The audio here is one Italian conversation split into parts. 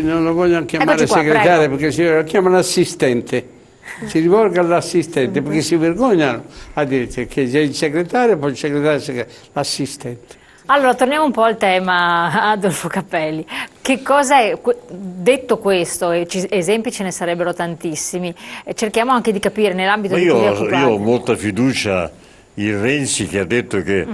Non lo vogliono chiamare segretario perché lo chiamano assistente. Si rivolga all'assistente perché si vergognano a dire che c'è il segretario, poi il segretario, l'assistente. Allora, torniamo un po' al tema, Adolfo Cappelli. Che cosa è, detto questo, e esempi ce ne sarebbero tantissimi, cerchiamo anche di capire nell'ambito di cui vi occupate. Io ho molta fiducia in Renzi che ha detto che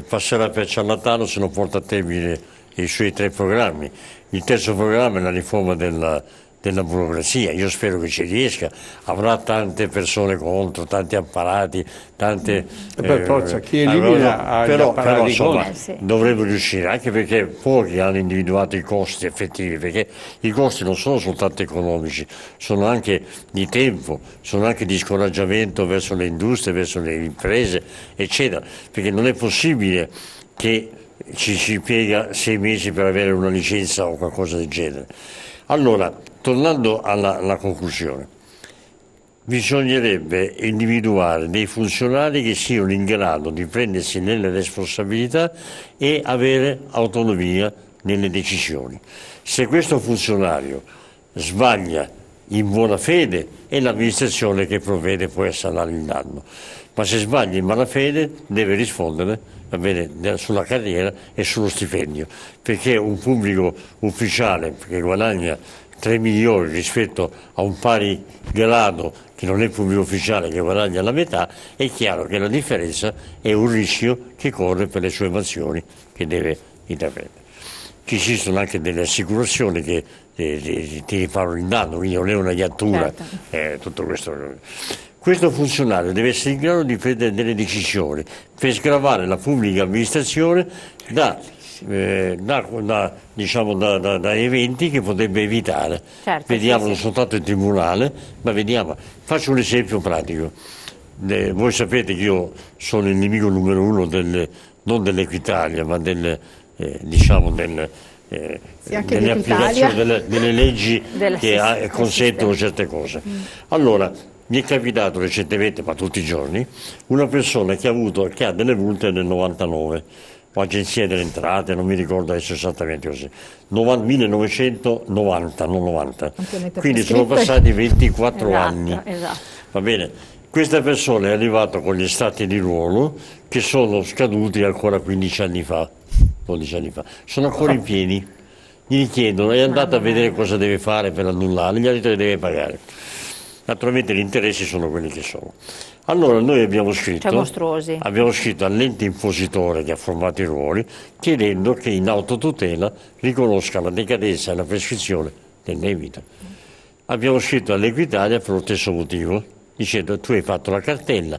passerà per ciarlatano se non porta a termine i suoi 3 programmi. Il terzo programma è la riforma della burocrazia, io spero che ci riesca, avrà tante persone contro, tanti apparati, tante... per forza, chi elimina però insomma, dovrebbe riuscire, anche perché pochi hanno individuato i costi effettivi, perché i costi non sono soltanto economici, sono anche di tempo, sono anche di scoraggiamento verso le industrie, verso le imprese, eccetera, perché non è possibile che ci piega 6 mesi per avere una licenza o qualcosa del genere. Allora, tornando alla conclusione, bisognerebbe individuare dei funzionari che siano in grado di prendersi nelle responsabilità e avere autonomia nelle decisioni. Se questo funzionario sbaglia in buona fede, è l'amministrazione che provvede poi a sanare il danno, ma se sbaglia in malafede deve rispondere, va bene, sulla carriera e sullo stipendio, perché un pubblico ufficiale che guadagna 3 milioni rispetto a un pari grado che non è pubblico ufficiale che guadagna la metà, è chiaro che la differenza è un rischio che corre per le sue mansioni che deve intraprendere. Ci esistono anche delle assicurazioni che ti riparano il danno, quindi non è una iattura, tutto questo. Questo funzionario deve essere in grado di prendere delle decisioni per sgravare la pubblica amministrazione da eventi che potrebbe evitare. Vediamo non soltanto il tribunale, ma vediamo. Faccio un esempio pratico. Voi sapete che io sono il nemico numero 1 non dell'Equitalia, ma dell'applicazione delle leggi che consentono certe cose. Allora, mi è capitato recentemente, ma tutti i giorni, una persona che ha delle multe nel 99, o Agenzia delle Entrate, non mi ricordo adesso esattamente così, 1990, non 90, quindi sono passati 24 anni. Esatto. Va bene, questa persona è arrivata con gli estratti di ruolo che sono scaduti ancora 15 anni fa, 12 anni fa, sono ancora in piedi, gli chiedono, è andato a vedere cosa deve fare per annullare, gli ha detto che deve pagare. Naturalmente gli interessi sono quelli che sono. Allora noi abbiamo scritto all'ente impositore che ha formato i ruoli chiedendo che in autotutela riconosca la decadenza e la prescrizione del debito. Abbiamo scritto all'Equitalia per lo stesso motivo, dicendo tu hai fatto la cartella.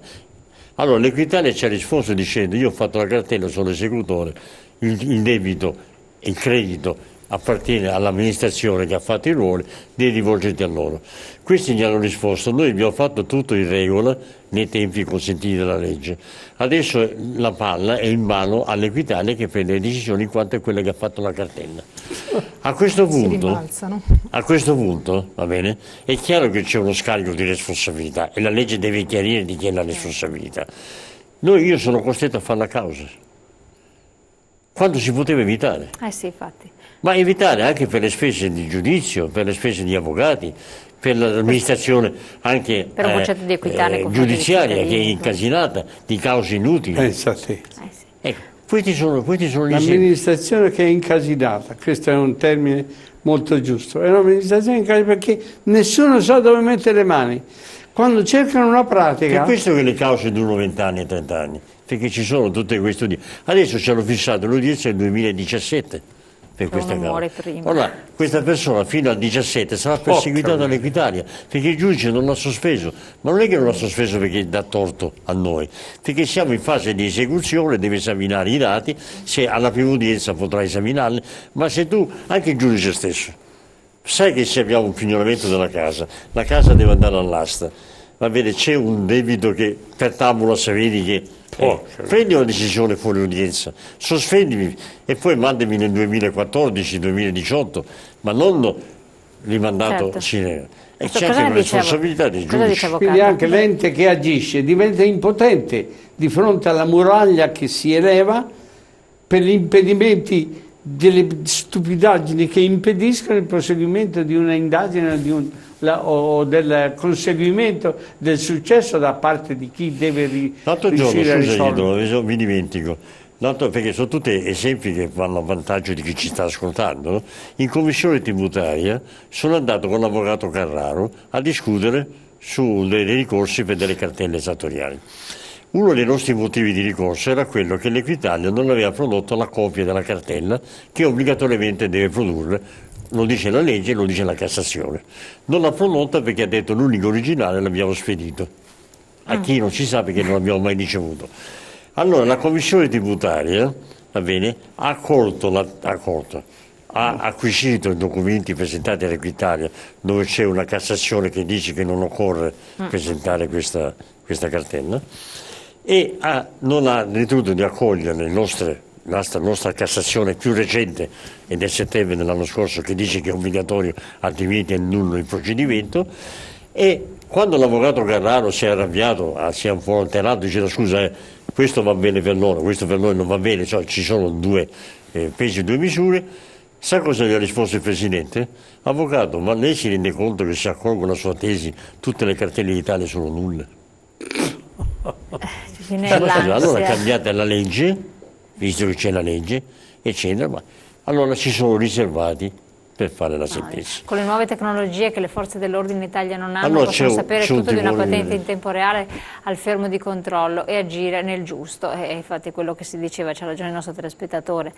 Allora l'Equitalia ci ha risposto dicendo io ho fatto la cartella, sono esecutore, il debito e il credito appartiene all'amministrazione che ha fatto i ruoli, devi rivolgerti a loro. Questi gli hanno risposto, noi abbiamo fatto tutto in regola nei tempi consentiti dalla legge. Adesso la palla è in mano all'Equitalia che prende le decisioni quanto è quella che ha fatto la cartella. A questo punto, va bene, è chiaro che c'è uno scarico di responsabilità e la legge deve chiarire di chi è la responsabilità. Io sono costretto a fare la causa, quando si poteva evitare. Sì, infatti. Ma evitare anche per le spese di giudizio, per le spese di avvocati, per l'amministrazione anche per un concetto di equità giudiziaria che è incasinata di cause inutili. Pensate. Ecco, questi sono gli esempi. L'amministrazione che è incasinata, questo è un termine molto giusto, è un'amministrazione incasinata perché nessuno sa dove mettere le mani. Quando cercano una pratica... Per questo che le cause durano 20 anni e 30 anni, perché ci sono tutte queste udienze. Adesso ci hanno fissato l'udienza nel 2017. Per questa causa. Allora, questa persona fino al 17 sarà perseguitata dall'Equitalia perché il giudice non l'ha sospeso, ma non è che non l'ha sospeso perché dà torto a noi, perché siamo in fase di esecuzione, deve esaminare i dati, se alla prima udienza potrà esaminarli, ma se tu, anche il giudice stesso, sai che se abbiamo un pignoramento della casa, la casa deve andare all'asta, va bene, c'è un debito che per tabula vedi che prendi una decisione fuori udienza, sospendimi e poi mandami nel 2014-2018, ma non rimandato cinema. E c'è anche una responsabilità dei giudici. Quindi anche l'ente che agisce diventa impotente di fronte alla muraglia che si eleva per gli impedimenti delle stupidaggini che impediscono il proseguimento di una indagine o del conseguimento del successo da parte di chi deve riuscire a risolvere. Mi dimentico. L'altro, perché sono tutti esempi che vanno a vantaggio di chi ci sta ascoltando, no? In commissione tributaria sono andato con l'avvocato Carraro a discutere su dei ricorsi per delle cartelle esattoriali. Uno dei nostri motivi di ricorso era quello che l'Equitalia non aveva prodotto la copia della cartella che obbligatoriamente deve produrre, lo dice la legge, lo dice la Cassazione. Non l'ha prodotta perché ha detto l'unico originale l'abbiamo spedito. A chi non si sa perché non l'abbiamo mai ricevuto. Allora la commissione tributaria, va bene, ha acquisito i documenti presentati all'Equitalia dove c'è una Cassazione che dice che non occorre presentare questa cartella e non ha ritenuto di accogliere la nostra Cassazione più recente e del settembre dell'anno scorso che dice che è obbligatorio altrimenti è nullo il procedimento. E quando l'avvocato Carraro si è arrabbiato, si è un po' alterato, diceva scusa questo va bene per loro, questo per noi non va bene, cioè ci sono due pesi e due misure. Sa cosa gli ha risposto il Presidente? Avvocato, ma lei si rende conto che se accolgo la sua tesi tutte le cartelle d'Italia sono nulle? Allora cambiate la legge, visto che c'è la legge, eccetera, ma allora si sono riservati per fare la sentenza. Con le nuove tecnologie che le forze dell'ordine in Italia non hanno, allora possono sapere tutto di una patente in tempo reale al fermo di controllo e agire nel giusto. E infatti quello che si diceva, c'ha ragione il nostro telespettatore.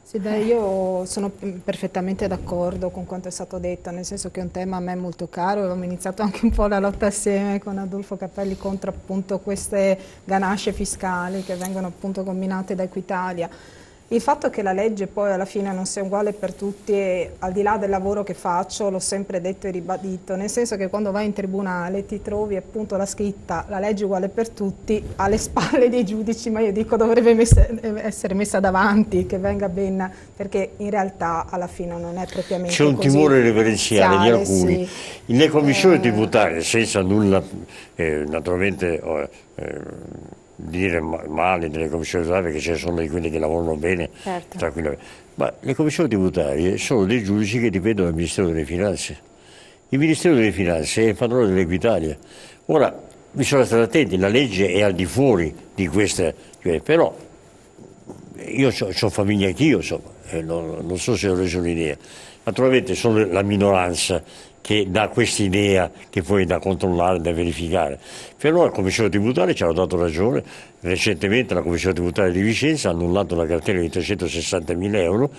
Sì, beh, io sono perfettamente d'accordo con quanto è stato detto, nel senso che è un tema a me molto caro. Abbiamo iniziato anche un po' la lotta assieme con Adolfo Cappelli contro appunto queste ganasce fiscali che vengono appunto combinate da Equitalia. Il fatto che la legge poi alla fine non sia uguale per tutti, e al di là del lavoro che faccio, l'ho sempre detto e ribadito, nel senso che quando vai in tribunale ti trovi appunto la scritta, la legge uguale per tutti, alle spalle dei giudici, ma io dico dovrebbe essere messa davanti, che venga ben, perché in realtà alla fine non è propriamente così. C'è un timore reverenziale di alcuni. Sì. Le commissioni tributarie, senza nulla, naturalmente... dire male delle commissioni tributarie perché ce ne sono di quelli che lavorano bene, certo, tranquillamente. Ma le commissioni tributarie sono dei giudici che dipendono dal Ministero delle Finanze. Il Ministero delle Finanze è il padrone dell'Equitalia. Ora, bisogna stare attenti, la legge è al di fuori di queste, però io ho famiglia anch'io, non so se ho reso un'idea. Naturalmente sono la minoranza che dà questa idea che poi è da controllare, da verificare. Però la Commissione tributaria ci ha dato ragione. Recentemente la Commissione tributaria di Vicenza ha annullato la cartella di 360.000 euro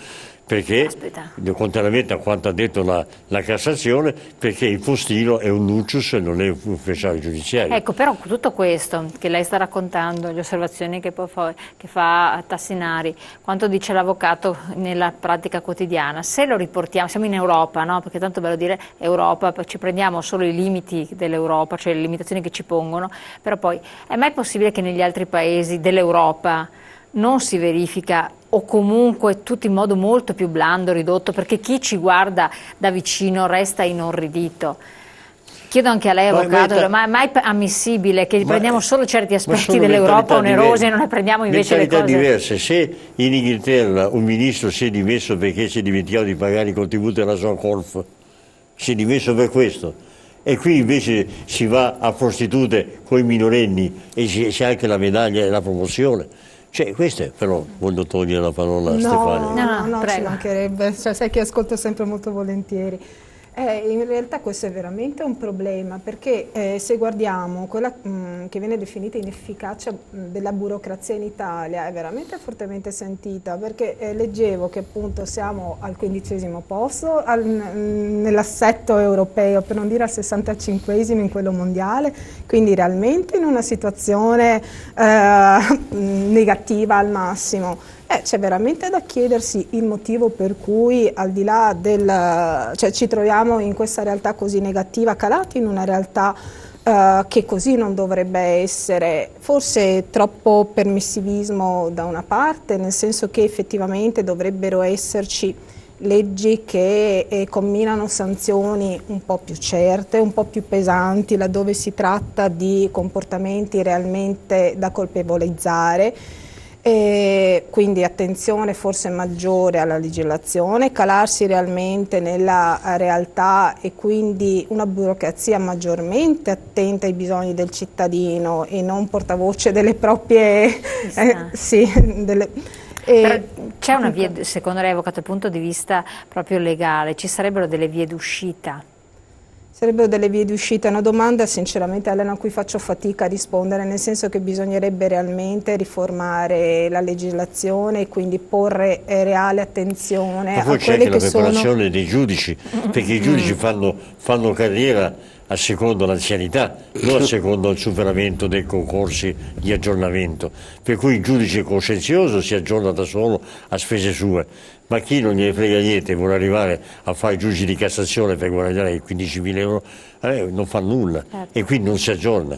perché, contrariamente a quanto ha detto la Cassazione, perché il postino è un nuncius e non è un ufficiale giudiziario. Ecco, però tutto questo che lei sta raccontando, le osservazioni che fa Tassinari, quanto dice l'avvocato nella pratica quotidiana, se lo riportiamo, siamo in Europa, no? Perché tanto è bello dire Europa, ci prendiamo solo i limiti dell'Europa, cioè le limitazioni che ci pongono, però poi è mai possibile che negli altri paesi dell'Europa non si verifica o comunque tutto in modo molto più blando, ridotto, perché chi ci guarda da vicino resta inorridito? Chiedo anche a lei, avvocato, ma è mai ammissibile che prendiamo solo certi aspetti dell'Europa onerosi e non ne prendiamo invece le cose diverse? Se in Inghilterra un ministro si è dimesso perché si è dimenticato di pagare i contributi alla sua Colf, si è dimesso per questo, e qui invece si va a prostitute con i minorenni e c'è anche la medaglia e la promozione. Cioè, questo è, però voglio togliere la parola a Stefania. No, ci mancherebbe, cioè, sai che ascolto sempre molto volentieri. In realtà questo è veramente un problema, perché se guardiamo quella che viene definita inefficacia della burocrazia in Italia è veramente fortemente sentita, perché leggevo che appunto siamo al 15° posto nell'assetto europeo, per non dire al 65° in quello mondiale, quindi realmente in una situazione negativa al massimo. C'è veramente da chiedersi il motivo per cui, al di là cioè ci troviamo in questa realtà così negativa, calati in una realtà che così non dovrebbe essere. Forse troppo permissivismo da una parte, nel senso che effettivamente dovrebbero esserci leggi che combinano sanzioni un po' più certe, un po' più pesanti, laddove si tratta di comportamenti realmente da colpevolizzare. E quindi attenzione forse maggiore alla legislazione, calarsi realmente nella realtà e quindi una burocrazia maggiormente attenta ai bisogni del cittadino e non portavoce delle proprie... C'è una via, secondo lei, avvocato, dal punto di vista proprio legale, ci sarebbero delle vie d'uscita? Sarebbero delle vie di uscita, è una domanda sinceramente Elena a cui faccio fatica a rispondere, nel senso che bisognerebbe realmente riformare la legislazione e quindi porre reale attenzione a quelle che sono... Ma poi c'è anche la preparazione dei giudici, perché i giudici fanno carriera a secondo l'anzianità, non a secondo il superamento dei concorsi di aggiornamento, per cui il giudice coscienzioso si aggiorna da solo a spese sue, ma chi non gliene frega niente vuole arrivare a fare i giudici di Cassazione per guadagnare 15.000 euro, non fa nulla e quindi non si aggiorna.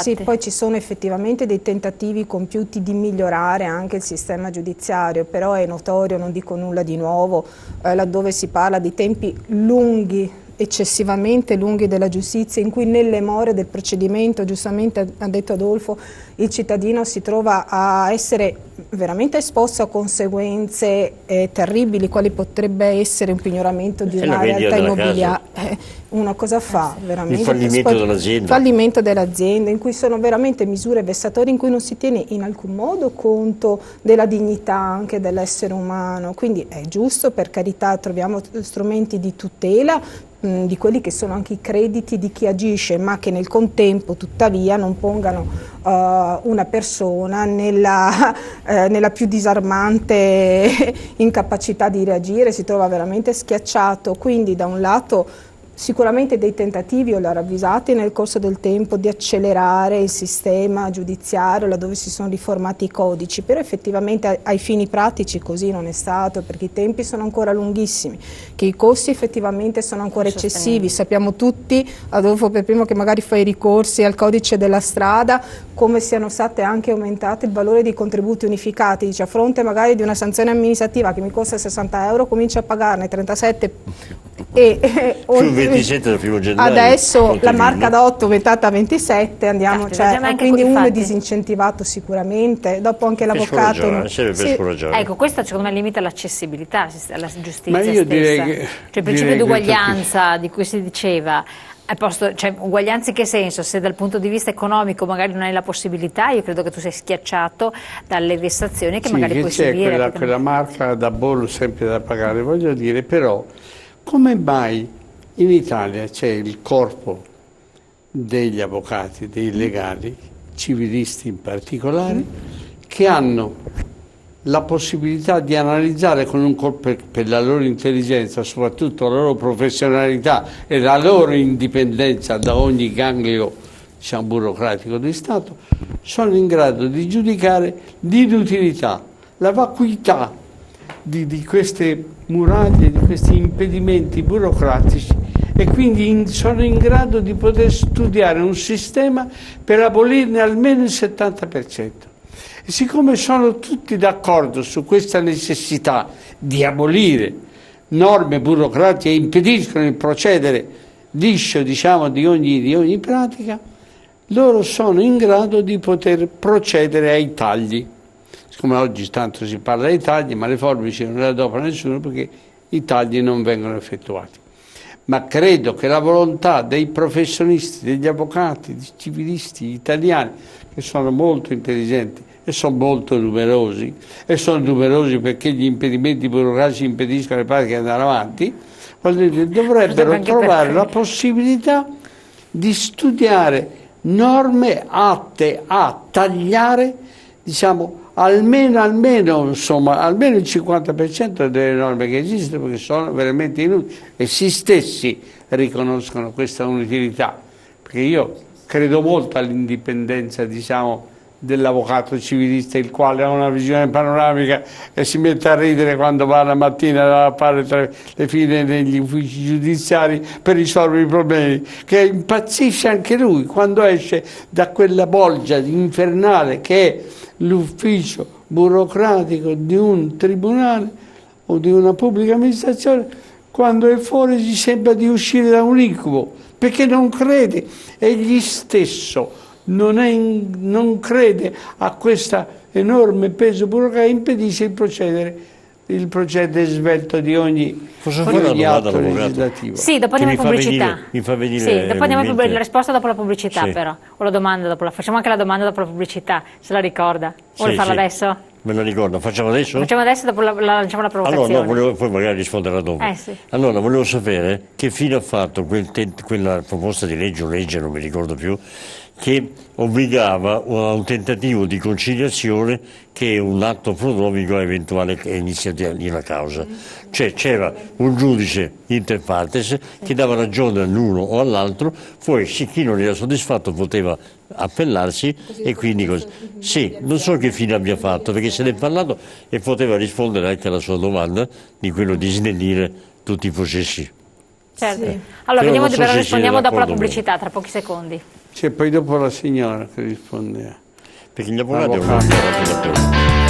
Sì, poi ci sono effettivamente dei tentativi compiuti di migliorare anche il sistema giudiziario, però è notorio, non dico nulla di nuovo, laddove si parla di tempi lunghi, eccessivamente lunghi della giustizia, in cui nelle more del procedimento, giustamente ha detto Adolfo, il cittadino si trova a essere veramente esposto a conseguenze terribili, quali potrebbe essere un pignoramento di una realtà immobiliare. Una cosa fa veramente? Il fallimento dell'azienda. Il fallimento dell'azienda, in cui sono veramente misure vessatorie in cui non si tiene in alcun modo conto della dignità anche dell'essere umano. Quindi è giusto, per carità, troviamo strumenti di tutela di quelli che sono anche i crediti di chi agisce, ma che nel contempo tuttavia non pongano una persona nella più disarmante incapacità di reagire, si trova veramente schiacciato. Quindi da un lato sicuramente dei tentativi, io l'ho ravvisati nel corso del tempo, di accelerare il sistema giudiziario laddove si sono riformati i codici, però effettivamente ai fini pratici così non è stato, perché i tempi sono ancora lunghissimi, che i costi effettivamente sono ancora eccessivi. Sappiamo tutti, Adolfo per primo, che magari fa i ricorsi al codice della strada, come siano state anche aumentate il valore dei contributi unificati. Dice, a fronte magari di una sanzione amministrativa che mi costa 60 euro, comincio a pagarne 37 più 27 dal primo gennaio. Adesso la marca da 8 è aumentata a 27, andiamo, quindi uno è disincentivato sicuramente, dopo anche l'avvocato. Ecco, questo secondo me limita l'accessibilità alla giustizia. Ma io direi che, cioè il principio di uguaglianza di cui si diceva, cioè, uguaglianza in che senso? Se dal punto di vista economico magari non hai la possibilità, io credo che tu sei schiacciato dalle vessazioni che magari puoi subire. C'è quella marca da bollo sempre da pagare, voglio dire, però come mai in Italia c'è il corpo degli avvocati, dei legali, civilisti in particolare, che hanno la possibilità di analizzare con un colpo, per la loro intelligenza, soprattutto la loro professionalità e la loro indipendenza da ogni ganglio, diciamo, burocratico di Stato, sono in grado di giudicare l'inutilità, la vacuità di queste muraglie, di questi impedimenti burocratici, e quindi sono in grado di poter studiare un sistema per abolirne almeno il 70%. E siccome sono tutti d'accordo su questa necessità di abolire norme burocratiche che impediscono il procedere liscio, diciamo, di ogni pratica, loro sono in grado di poter procedere ai tagli. Siccome oggi tanto si parla dei tagli, ma le forbici non le adopera nessuno perché i tagli non vengono effettuati. Ma credo che la volontà dei professionisti, degli avvocati, dei civilisti italiani, che sono molto intelligenti e sono molto numerosi, e sono numerosi perché gli impedimenti burocratici impediscono alle parti di andare avanti, dovrebbero trovare la possibilità di studiare norme atte a tagliare, diciamo, almeno il 50% delle norme che esistono, perché sono veramente inutili, e essi stessi riconoscono questa inutilità, perché io credo molto all'indipendenza, diciamo, dell'avvocato civilista, il quale ha una visione panoramica e si mette a ridere quando va la mattina a fare tra le file negli uffici giudiziari per risolvere i problemi, che impazzisce anche lui quando esce da quella bolgia infernale che è l'ufficio burocratico di un tribunale o di una pubblica amministrazione. Quando è fuori gli sembra di uscire da un incubo, perché non crede, egli stesso non crede a questo enorme peso burocratico, impedisce il procedere svelto di ogni atto legislativo. Sì, dopo andiamo in pubblicità. Mi fa venire sì, dopo andiamo la risposta dopo la pubblicità, però. O la domanda dopo facciamo anche la domanda dopo la pubblicità, se la ricorda. Vuole farla adesso? Me la ricordo. Facciamo adesso? Facciamo adesso, dopo lanciamo la provocazione. Allora, no, poi magari risponderà dopo. Sì. Allora, volevo sapere che fine ha fatto quella proposta di legge o legge, non mi ricordo più, che obbligava a un tentativo di conciliazione che è un atto prodromico a eventuale iniziativa di una causa. Cioè c'era un giudice inter partes che dava ragione all'uno o all'altro, poi chi non era soddisfatto poteva appellarsi e quindi così. Sì, non so che fine abbia fatto, perché se ne è parlato e poteva rispondere anche alla sua domanda di quello di snellire tutti i processi. Certo. Sì. Allora, vediamo di rispondiamo dopo la pubblicità, tra pochi secondi. C'è poi dopo la signora che risponde. Perché gli avvocati hanno